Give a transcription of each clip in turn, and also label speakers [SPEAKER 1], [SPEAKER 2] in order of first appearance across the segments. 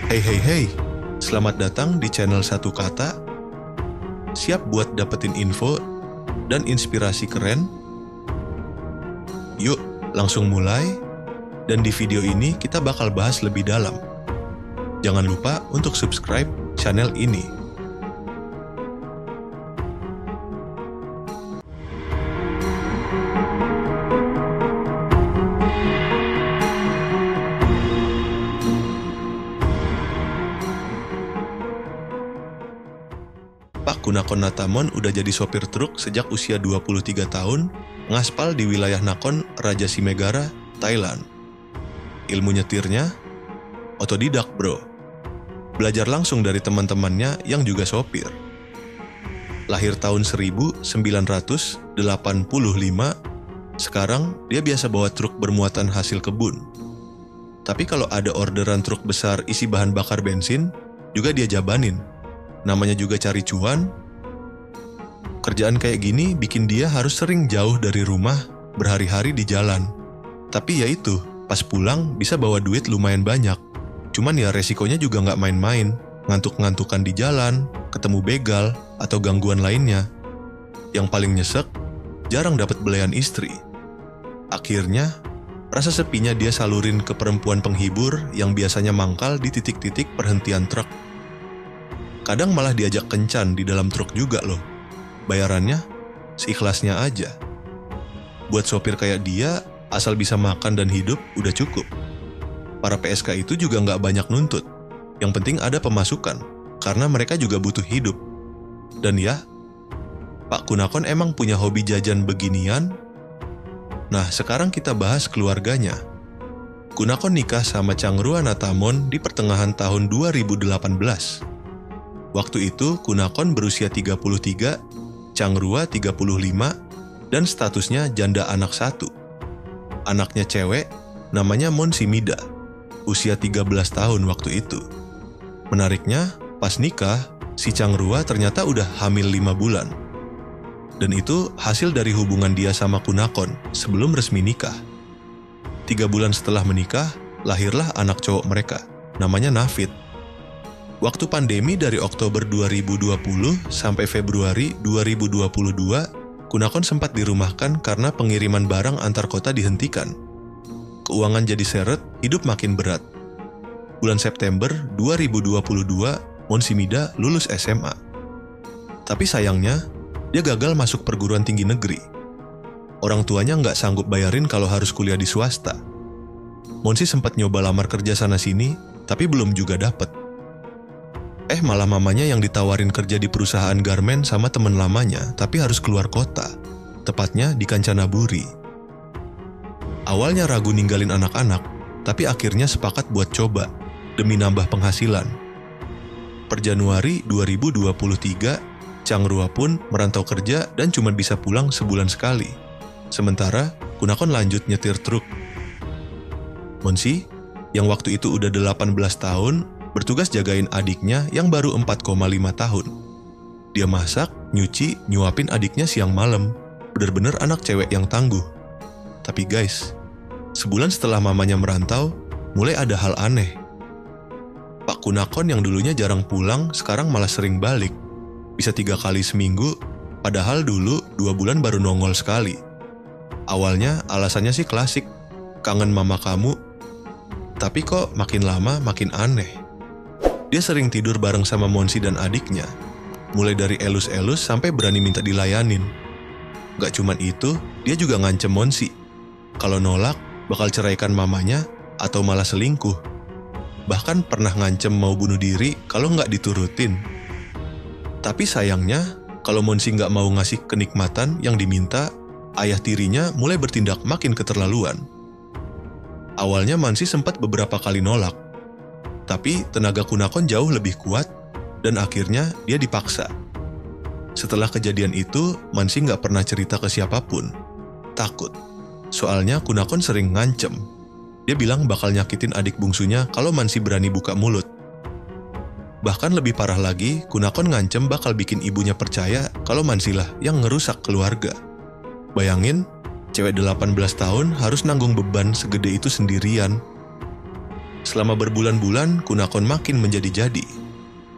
[SPEAKER 1] Hey, selamat datang di channel Satu Kata. Siap buat dapetin info dan inspirasi keren? Yuk, langsung mulai. Dan di video ini kita bakal bahas lebih dalam. Jangan lupa untuk subscribe channel ini. Pak Kunakon Natamon udah jadi sopir truk sejak usia 23 tahun, ngaspal di wilayah Nakhon Ratchasima, Thailand. Ilmu nyetirnya otodidak, bro. Belajar langsung dari teman-temannya yang juga sopir. Lahir tahun 1985, sekarang dia biasa bawa truk bermuatan hasil kebun. Tapi kalau ada orderan truk besar isi bahan bakar bensin, juga dia jabanin. Namanya juga cari cuan. Kerjaan kayak gini bikin dia harus sering jauh dari rumah, berhari-hari di jalan. Tapi ya itu, pas pulang bisa bawa duit lumayan banyak. Cuman ya resikonya juga nggak main-main, ngantuk-ngantukan di jalan, ketemu begal, atau gangguan lainnya. Yang paling nyesek, jarang dapat belayan istri. Akhirnya, rasa sepinya dia salurin ke perempuan penghibur yang biasanya mangkal di titik-titik perhentian truk. Kadang malah diajak kencan di dalam truk juga loh. Bayarannya seikhlasnya aja. Buat sopir kayak dia, asal bisa makan dan hidup udah cukup. Para PSK itu juga nggak banyak nuntut. Yang penting ada pemasukan, karena mereka juga butuh hidup. Dan ya, Pak Kunakon emang punya hobi jajan beginian. Nah, sekarang kita bahas keluarganya. Kunakon nikah sama Changrua Natamon di pertengahan tahun 2018. Waktu itu Kunakon berusia 33, Changrua 35, dan statusnya janda anak satu. Anaknya cewek, namanya Monsimida, usia 13 tahun waktu itu. Menariknya, pas nikah, si Changrua ternyata udah hamil 5 bulan. Dan itu hasil dari hubungan dia sama Kunakon sebelum resmi nikah. 3 bulan setelah menikah, lahirlah anak cowok mereka, namanya Nafit. Waktu pandemi dari Oktober 2020 sampai Februari 2022, Kunakon sempat dirumahkan karena pengiriman barang antar kota dihentikan. Keuangan jadi seret, hidup makin berat. Bulan September 2022, Monsimida lulus SMA. Tapi sayangnya, dia gagal masuk perguruan tinggi negeri. Orang tuanya nggak sanggup bayarin kalau harus kuliah di swasta. Monsi sempat nyoba lamar kerja sana-sini, tapi belum juga dapet. Malah mamanya yang ditawarin kerja di perusahaan garmen sama temen lamanya, tapi harus keluar kota, tepatnya di Kanchanaburi. Awalnya ragu ninggalin anak-anak, tapi akhirnya sepakat buat coba, demi nambah penghasilan. Per Januari 2023, Changrua pun merantau kerja dan cuma bisa pulang sebulan sekali. Sementara, Kunakon lanjut nyetir truk. Monsi, yang waktu itu udah 18 tahun, bertugas jagain adiknya yang baru 4,5 tahun. Dia masak, nyuci, nyuapin adiknya siang malam. Bener-bener anak cewek yang tangguh. Tapi guys, sebulan setelah mamanya merantau, mulai ada hal aneh. Pak Kunakon yang dulunya jarang pulang, sekarang malah sering balik. Bisa 3 kali seminggu, padahal dulu 2 bulan baru nongol sekali. Awalnya alasannya sih klasik, kangen mama kamu. Tapi kok makin lama makin aneh. Dia sering tidur bareng sama Monsi dan adiknya, mulai dari elus-elus sampai berani minta dilayanin. Gak cuman itu, dia juga ngancem Monsi. Kalau nolak, bakal ceraikan mamanya atau malah selingkuh. Bahkan pernah ngancem mau bunuh diri kalau nggak diturutin. Tapi sayangnya, kalau Monsi nggak mau ngasih kenikmatan yang diminta, ayah tirinya mulai bertindak makin keterlaluan. Awalnya Monsi sempat beberapa kali nolak. Tapi tenaga Kunakon jauh lebih kuat, dan akhirnya dia dipaksa. Setelah kejadian itu, Monsi nggak pernah cerita ke siapapun. Takut. Soalnya Kunakon sering ngancem. Dia bilang bakal nyakitin adik bungsunya kalau Monsi berani buka mulut. Bahkan lebih parah lagi, Kunakon ngancem bakal bikin ibunya percaya kalau Monsi lah yang ngerusak keluarga. Bayangin, cewek 18 tahun harus nanggung beban segede itu sendirian. Selama berbulan-bulan, Kunakon makin menjadi-jadi.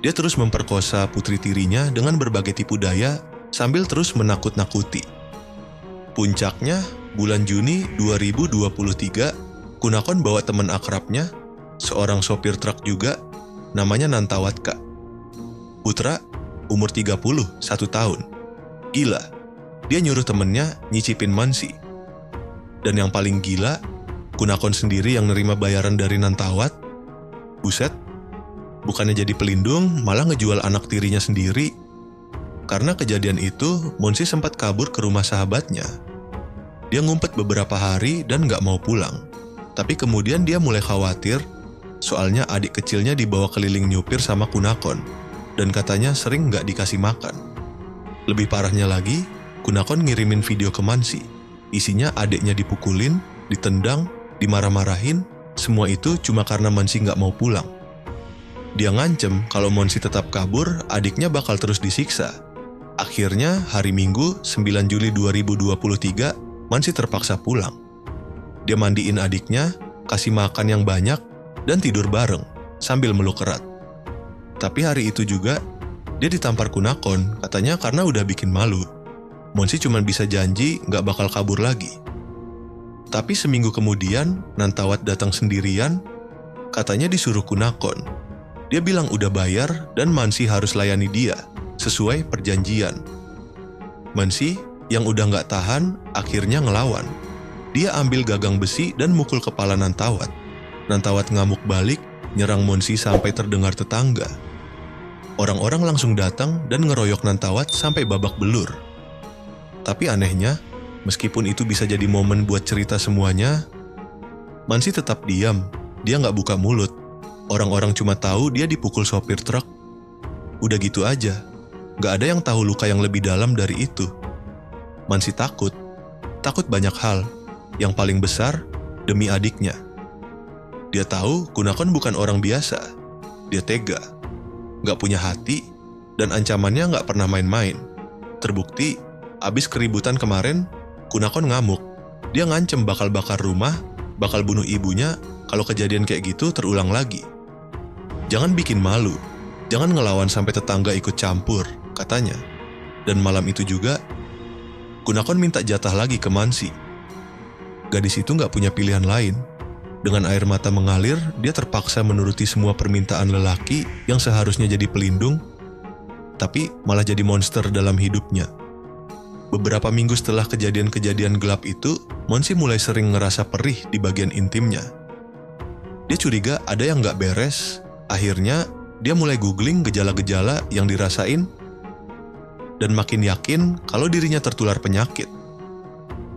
[SPEAKER 1] Dia terus memperkosa putri tirinya dengan berbagai tipu daya sambil terus menakut-nakuti. Puncaknya, bulan Juni 2023, Kunakon bawa teman akrabnya, seorang sopir truk juga, namanya Nantawatka. Putra, umur 31 tahun. Gila, dia nyuruh temennya nyicipin mansi. Dan yang paling gila, Kunakon sendiri yang nerima bayaran dari Nantawat. Buset, bukannya jadi pelindung, malah ngejual anak tirinya sendiri. Karena kejadian itu, Monsi sempat kabur ke rumah sahabatnya. Dia ngumpet beberapa hari dan gak mau pulang. Tapi kemudian dia mulai khawatir, soalnya adik kecilnya dibawa keliling nyupir sama Kunakon, dan katanya sering gak dikasih makan. Lebih parahnya lagi, Kunakon ngirimin video ke Mansi. Isinya adiknya dipukulin, ditendang, dimarah-marahin, semua itu cuma karena Mansi gak mau pulang. Dia ngancem kalau Monsi tetap kabur, adiknya bakal terus disiksa. Akhirnya, hari Minggu, 9 Juli 2023, Mansi terpaksa pulang. Dia mandiin adiknya, kasih makan yang banyak, dan tidur bareng, sambil meluk erat. Tapi hari itu juga, dia ditampar Kunakon, katanya karena udah bikin malu. Monsi cuma bisa janji gak bakal kabur lagi. Tapi seminggu kemudian, Nantawat datang sendirian, katanya disuruh Kunakon. Dia bilang udah bayar dan Mansi harus layani dia, sesuai perjanjian. Mansi, yang udah gak tahan, akhirnya ngelawan. Dia ambil gagang besi dan mukul kepala Nantawat. Nantawat ngamuk balik, nyerang Monsi sampai terdengar tetangga. Orang-orang langsung datang dan ngeroyok Nantawat sampai babak belur. Tapi anehnya, meskipun itu bisa jadi momen buat cerita semuanya, Mansi tetap diam. Dia nggak buka mulut. Orang-orang cuma tahu dia dipukul sopir truk. Udah gitu aja. Nggak ada yang tahu luka yang lebih dalam dari itu. Mansi takut. Takut banyak hal. Yang paling besar, demi adiknya. Dia tahu Kunakon bukan orang biasa. Dia tega. Nggak punya hati, dan ancamannya nggak pernah main-main. Terbukti, abis keributan kemarin, Kunakon ngamuk. Dia ngancem bakal bakar rumah, bakal bunuh ibunya kalau kejadian kayak gitu terulang lagi. Jangan bikin malu, jangan ngelawan sampai tetangga ikut campur, katanya. Dan malam itu juga, Kunakon minta jatah lagi ke Mansi. Gadis itu nggak punya pilihan lain. Dengan air mata mengalir, dia terpaksa menuruti semua permintaan lelaki yang seharusnya jadi pelindung, tapi malah jadi monster dalam hidupnya. Beberapa minggu setelah kejadian-kejadian gelap itu, Monsi mulai sering ngerasa perih di bagian intimnya. Dia curiga ada yang gak beres. Akhirnya, dia mulai googling gejala-gejala yang dirasain dan makin yakin kalau dirinya tertular penyakit.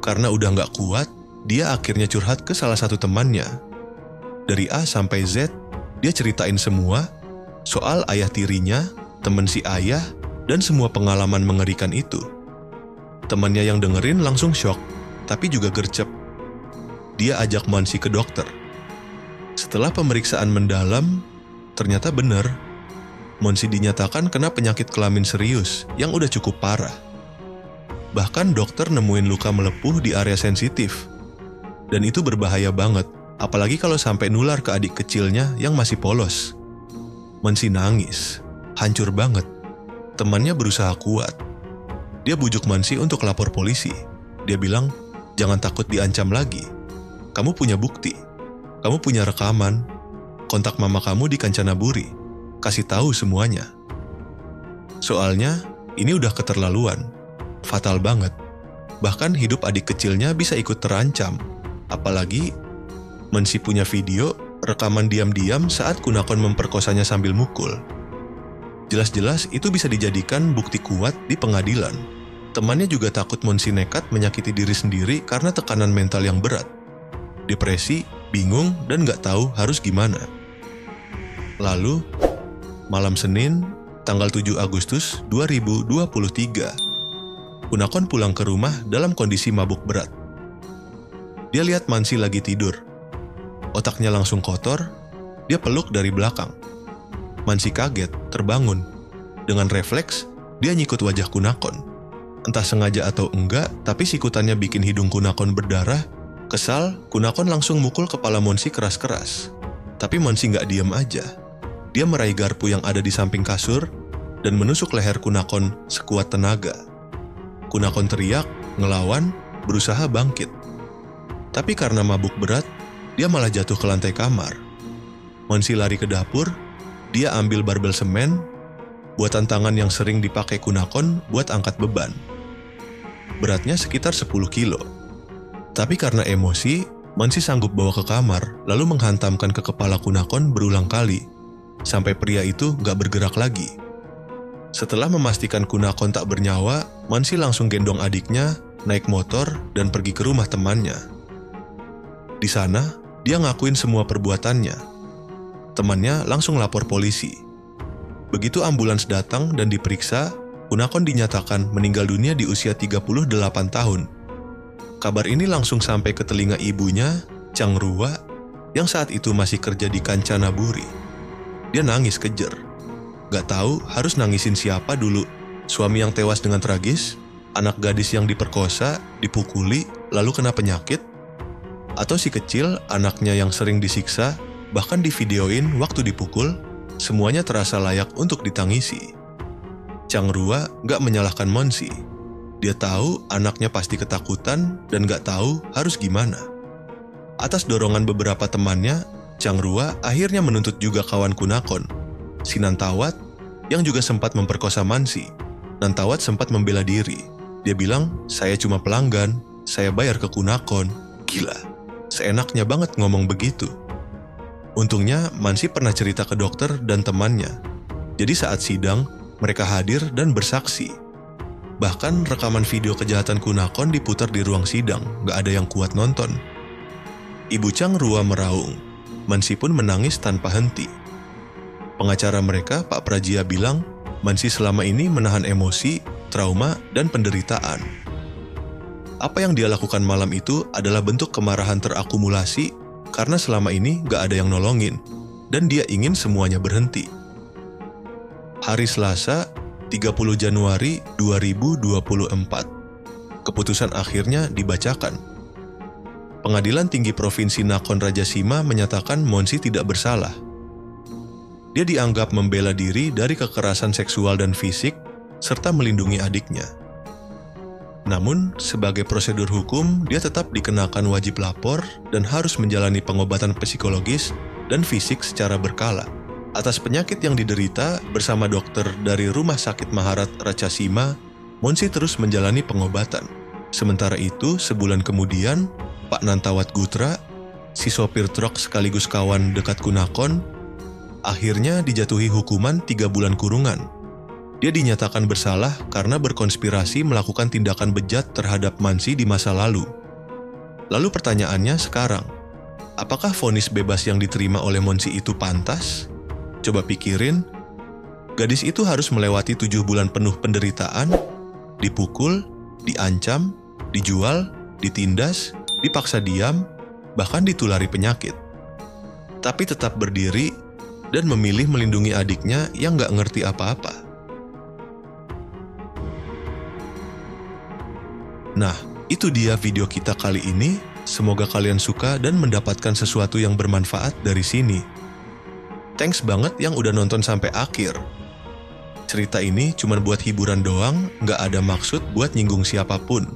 [SPEAKER 1] Karena udah gak kuat, dia akhirnya curhat ke salah satu temannya. Dari A sampai Z, dia ceritain semua soal ayah tirinya, temen si ayah, dan semua pengalaman mengerikan itu. Temannya yang dengerin langsung shock, tapi juga gercep. Dia ajak Mansi ke dokter. Setelah pemeriksaan mendalam, ternyata benar. Monsi dinyatakan kena penyakit kelamin serius yang udah cukup parah. Bahkan dokter nemuin luka melepuh di area sensitif. Dan itu berbahaya banget, apalagi kalau sampai nular ke adik kecilnya yang masih polos. Monsi nangis, hancur banget. Temannya berusaha kuat. Dia bujuk Mansi untuk lapor polisi. Dia bilang, jangan takut diancam lagi. Kamu punya bukti. Kamu punya rekaman. Kontak mama kamu di Kancanaburi. Kasih tahu semuanya. Soalnya, ini udah keterlaluan. Fatal banget. Bahkan hidup adik kecilnya bisa ikut terancam. Apalagi, Mansi punya video, rekaman diam-diam saat Kunakon memperkosanya sambil mukul. Jelas-jelas itu bisa dijadikan bukti kuat di pengadilan. Temannya juga takut Monsi nekat menyakiti diri sendiri karena tekanan mental yang berat. Depresi, bingung, dan gak tahu harus gimana. Lalu, malam Senin, tanggal 7 Agustus 2023, Kunakon pulang ke rumah dalam kondisi mabuk berat. Dia lihat Mansi lagi tidur. Otaknya langsung kotor, dia peluk dari belakang. Mansi kaget, terbangun. Dengan refleks, dia nyikut wajah Kunakon. Entah sengaja atau enggak, tapi sikutannya bikin hidung Kunakon berdarah. Kesal, Kunakon langsung mukul kepala Monsi keras-keras. Tapi Monsi nggak diam aja. Dia meraih garpu yang ada di samping kasur dan menusuk leher Kunakon sekuat tenaga. Kunakon teriak, ngelawan, berusaha bangkit. Tapi karena mabuk berat, dia malah jatuh ke lantai kamar. Monsi lari ke dapur, dia ambil barbel semen, buatan tangan yang sering dipakai Kunakon buat angkat beban. Beratnya sekitar 10 kilo. Tapi karena emosi, Monsi sanggup bawa ke kamar, lalu menghantamkan ke kepala Kunakon berulang kali, sampai pria itu gak bergerak lagi. Setelah memastikan Kunakon tak bernyawa, Monsi langsung gendong adiknya, naik motor, dan pergi ke rumah temannya. Di sana, dia ngakuin semua perbuatannya. Temannya langsung lapor polisi. Begitu ambulans datang dan diperiksa, Kunakon dinyatakan meninggal dunia di usia 38 tahun. Kabar ini langsung sampai ke telinga ibunya, Chang Rua, yang saat itu masih kerja di Kanchanaburi. Dia nangis kejer. Gak tahu harus nangisin siapa dulu, suami yang tewas dengan tragis, anak gadis yang diperkosa, dipukuli, lalu kena penyakit, atau si kecil, anaknya yang sering disiksa, bahkan divideoin waktu dipukul, semuanya terasa layak untuk ditangisi. Chang Rua gak menyalahkan Monsi. Dia tahu anaknya pasti ketakutan dan gak tahu harus gimana. Atas dorongan beberapa temannya, Chang Rua akhirnya menuntut juga kawan Kunakon, si Nantawat, yang juga sempat memperkosa Monsi. Nantawat sempat membela diri. Dia bilang, saya cuma pelanggan, saya bayar ke Kunakon. Gila, seenaknya banget ngomong begitu. Untungnya, Monsi pernah cerita ke dokter dan temannya. Jadi saat sidang, mereka hadir dan bersaksi. Bahkan rekaman video kejahatan Kunakon diputar di ruang sidang, gak ada yang kuat nonton. Ibu Chang Rua meraung. Monsi pun menangis tanpa henti. Pengacara mereka, Pak Prajia, bilang Monsi selama ini menahan emosi, trauma, dan penderitaan. Apa yang dia lakukan malam itu adalah bentuk kemarahan terakumulasi karena selama ini gak ada yang nolongin, dan dia ingin semuanya berhenti. Hari Selasa, 30 Januari 2024. Keputusan akhirnya dibacakan. Pengadilan Tinggi Provinsi Nakhon Ratchasima menyatakan Monsi tidak bersalah. Dia dianggap membela diri dari kekerasan seksual dan fisik, serta melindungi adiknya. Namun, sebagai prosedur hukum, dia tetap dikenakan wajib lapor dan harus menjalani pengobatan psikologis dan fisik secara berkala. Atas penyakit yang diderita bersama dokter dari Rumah Sakit Maharat Ratchasima, Monsi terus menjalani pengobatan. Sementara itu, sebulan kemudian, Pak Nantawat Gutra, si sopir truk sekaligus kawan dekat Kunakon, akhirnya dijatuhi hukuman 3 bulan kurungan. Dia dinyatakan bersalah karena berkonspirasi melakukan tindakan bejat terhadap Monsi di masa lalu. Lalu pertanyaannya sekarang, apakah vonis bebas yang diterima oleh Monsi itu pantas? Coba pikirin, gadis itu harus melewati 7 bulan penuh penderitaan, dipukul, diancam, dijual, ditindas, dipaksa diam, bahkan ditulari penyakit. Tapi tetap berdiri dan memilih melindungi adiknya yang gak ngerti apa-apa. Nah, itu dia video kita kali ini. Semoga kalian suka dan mendapatkan sesuatu yang bermanfaat dari sini. Thanks banget yang udah nonton sampai akhir. Cerita ini cuma buat hiburan doang, gak ada maksud buat nyinggung siapapun.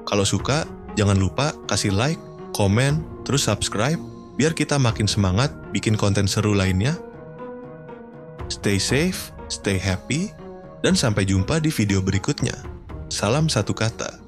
[SPEAKER 1] Kalau suka, jangan lupa kasih like, komen, terus subscribe, biar kita makin semangat bikin konten seru lainnya. Stay safe, stay happy, dan sampai jumpa di video berikutnya. Salam satu kata.